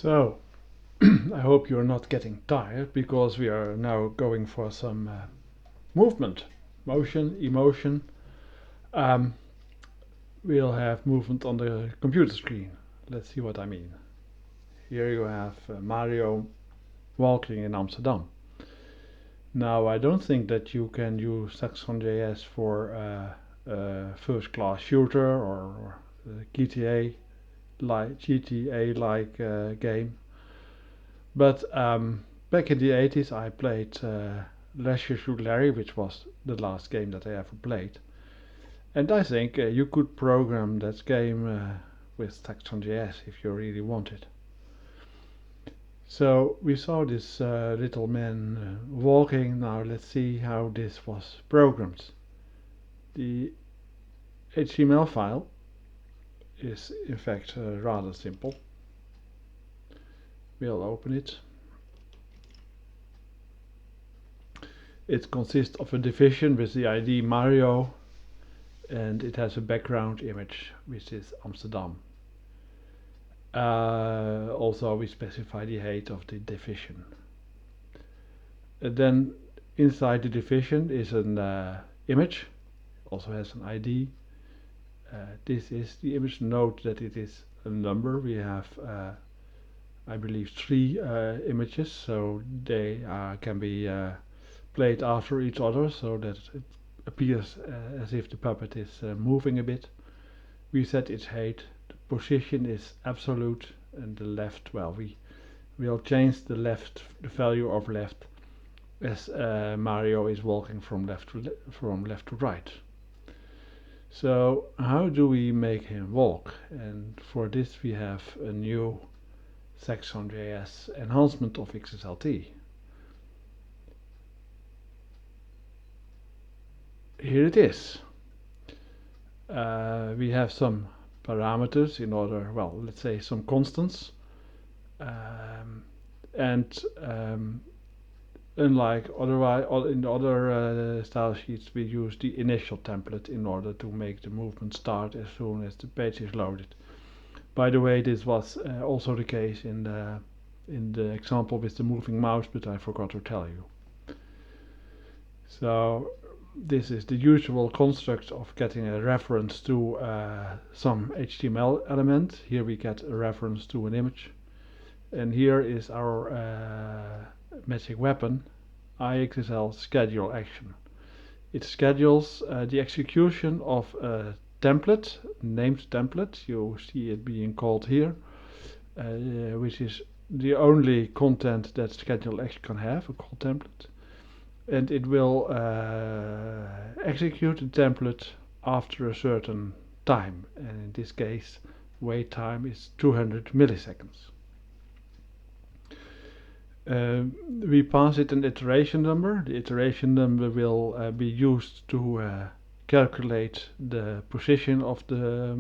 So, I hope you're not getting tired because we are now going for some movement, motion, emotion. Um, we'll have movement on the computer screen. Let's see what I mean. Here you have Mario walking in Amsterdam. Now, I don't think that you can use Saxon-JS for a first-class shooter or GTA-like game. But back in the 80s I played Leisure Suit Larry, which was the last game that I ever played. And I think you could program that game with Saxon.js if you really wanted. So we saw this little man walking. Now let's see how this was programmed. The HTML file is in fact rather simple. We'll open it. It consists of a division with the ID Mario, and it has a background image which is Amsterdam. Also we specify the height of the division. Then inside the division is an image, also has an ID. This is the image. Note that it is a number. We have I believe 3 images, so they can be played after each other so that it appears as if the puppet is moving a bit. We set its height. The position is absolute, and the left, well, we'll change the value of left as Mario is walking from left to right. So how do we make him walk? And for this we have a new Saxon.js enhancement of XSLT. Here it is. We have some parameters in order, well, let's say some constants. Unlike otherwise, in the other style sheets, we use the initial template in order to make the movement start as soon as the page is loaded. By the way, this was also the case in the example with the moving mouse, but I forgot to tell you. So this is the usual construct of getting a reference to some HTML element. Here we get a reference to an image, and here is our magic weapon, IXSL schedule action. It schedules the execution of a template, named template. You see it being called here, which is the only content that schedule action can have, a call template. And it will execute the template after a certain time, and in this case wait time is 200 milliseconds. We pass it an iteration number. The iteration number will be used to calculate the position of the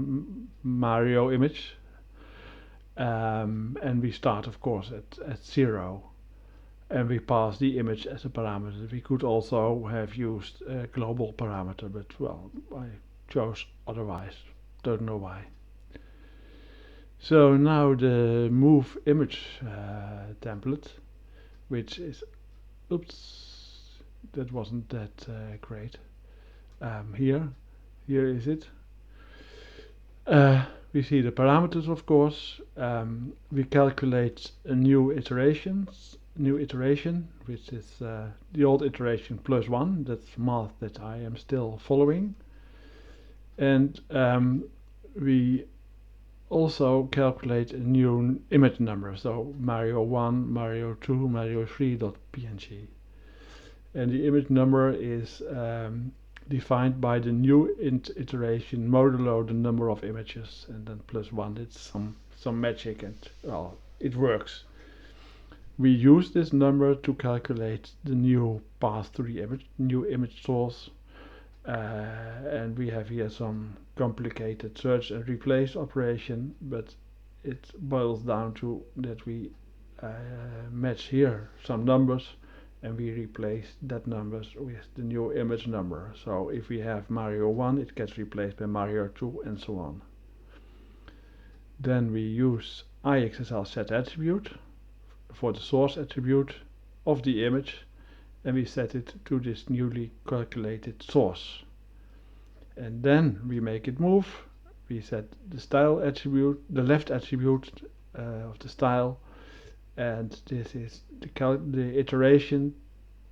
Mario image, and we start of course at 0. And we pass the image as a parameter. We could also have used a global parameter, but well, I chose otherwise. Don't know why. So now the move image template, which is, oops, that wasn't that great. Here is it. We see the parameters, of course. We calculate a new iteration, which is the old iteration plus 1. That's math that I am still following. And we also calculate a new image number, so Mario 1, Mario 2, Mario 3.png. And the image number is defined by the new iteration modulo the number of images, and then plus 1. It's some magic, and well, it works. We use this number to calculate the new path to the new image source, and we have here some complicated search and replace operation, but it boils down to that we match here some numbers and we replace that numbers with the new image number. So if we have Mario 1, it gets replaced by Mario 2 and so on. Then we use IXSL set attribute for the source attribute of the image, and we set it to this newly calculated source. And then we make it move. We set the style attribute, the left attribute of the style, and this is the iteration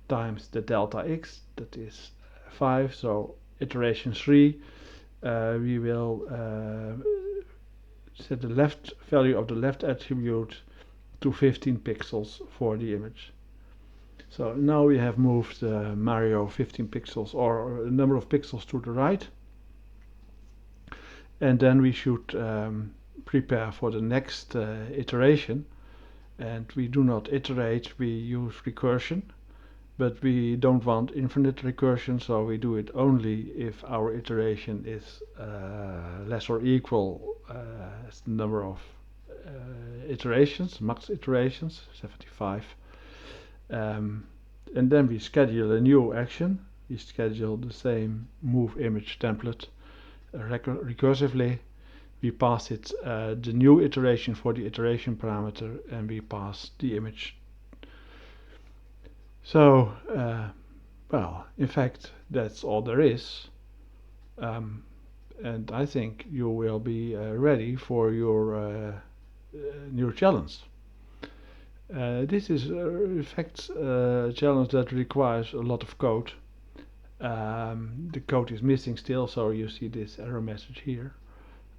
times the delta x, that is 5. So iteration 3, we will set the left value of the left attribute to 15 pixels for the image. So now we have moved Mario 15 pixels, or a number of pixels, to the right. And then we should prepare for the next iteration. And we do not iterate, we use recursion. But we don't want infinite recursion, so we do it only if our iteration is less or equal as the number of iterations, max iterations, 75. And then we schedule a new action. We schedule the same move image template recursively. We pass it the new iteration for the iteration parameter, and we pass the image. So, well, in fact, that's all there is. And I think you will be ready for your new challenge. This is, in fact, a challenge that requires a lot of code. The code is missing still, so you see this error message here.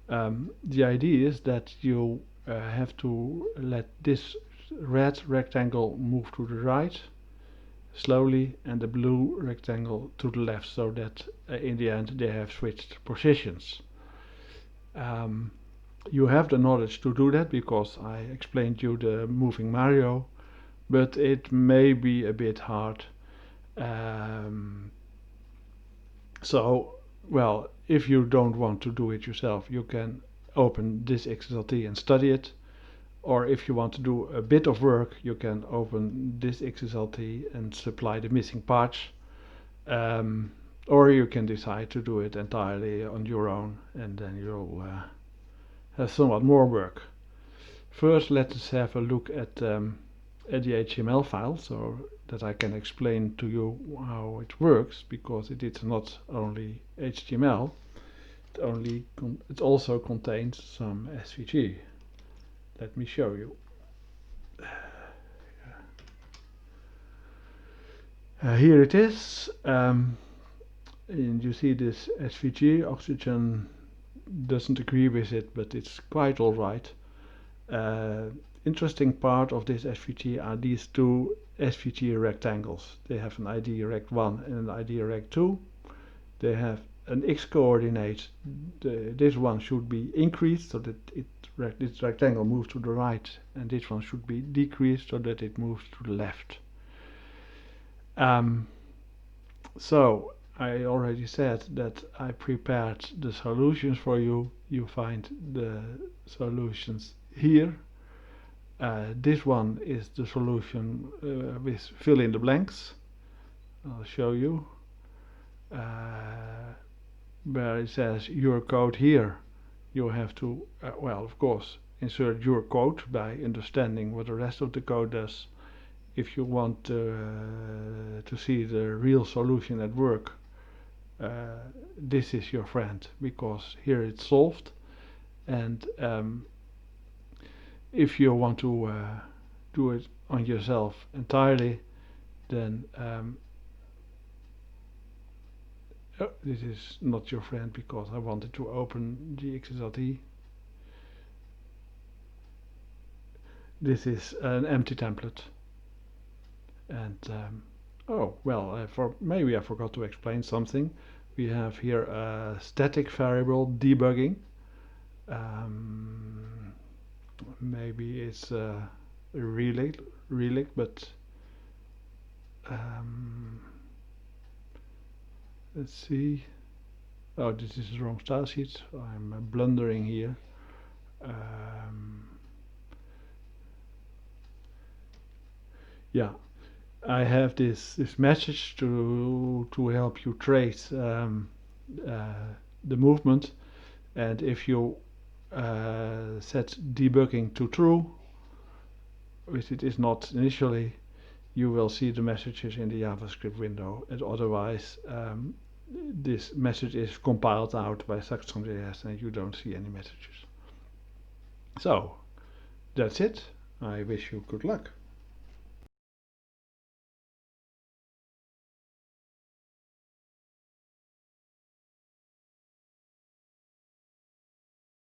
The idea is that you have to let this red rectangle move to the right slowly, and the blue rectangle to the left, so that in the end they have switched positions. You have the knowledge to do that because I explained you the moving Mario, but it may be a bit hard. So, well, if you don't want to do it yourself, you can open this XSLT and study it. Or if you want to do a bit of work, you can open this XSLT and supply the missing parts. Or you can decide to do it entirely on your own, and then you'll have somewhat more work. First, let us have a look at the HTML file, so that I can explain to you how it works, because it is not only HTML, it also contains some SVG. Let me show you. Here it is, and you see this SVG. Oxygen doesn't agree with it, but it's quite alright. Interesting part of this SVG are these two SVG rectangles. They have an ID rect1 and an ID rect2. They have an x coordinate. This one should be increased so that this rectangle moves to the right, and this one should be decreased so that it moves to the left. So I already said that I prepared the solutions for you. You find the solutions here. This one is the solution with fill in the blanks. I'll show you. Where it says your code here, you have to, well, of course, insert your code by understanding what the rest of the code does. If you want to see the real solution at work, this is your friend, because here it's solved. And if you want to do it on yourself entirely, then this is not your friend, because I wanted to open the XSLT. This is an empty template. And oh well, maybe I forgot to explain something. We have here a static variable debugging. Maybe it's a relic, but let's see. Oh, this is the wrong style sheet. I'm blundering here. Yeah, I have this message to help you trace the movement, and if you set debugging to true, which it is not initially, you will see the messages in the JavaScript window, and otherwise this message is compiled out by Saxon-JS and you don't see any messages. So that's it. I wish you good luck.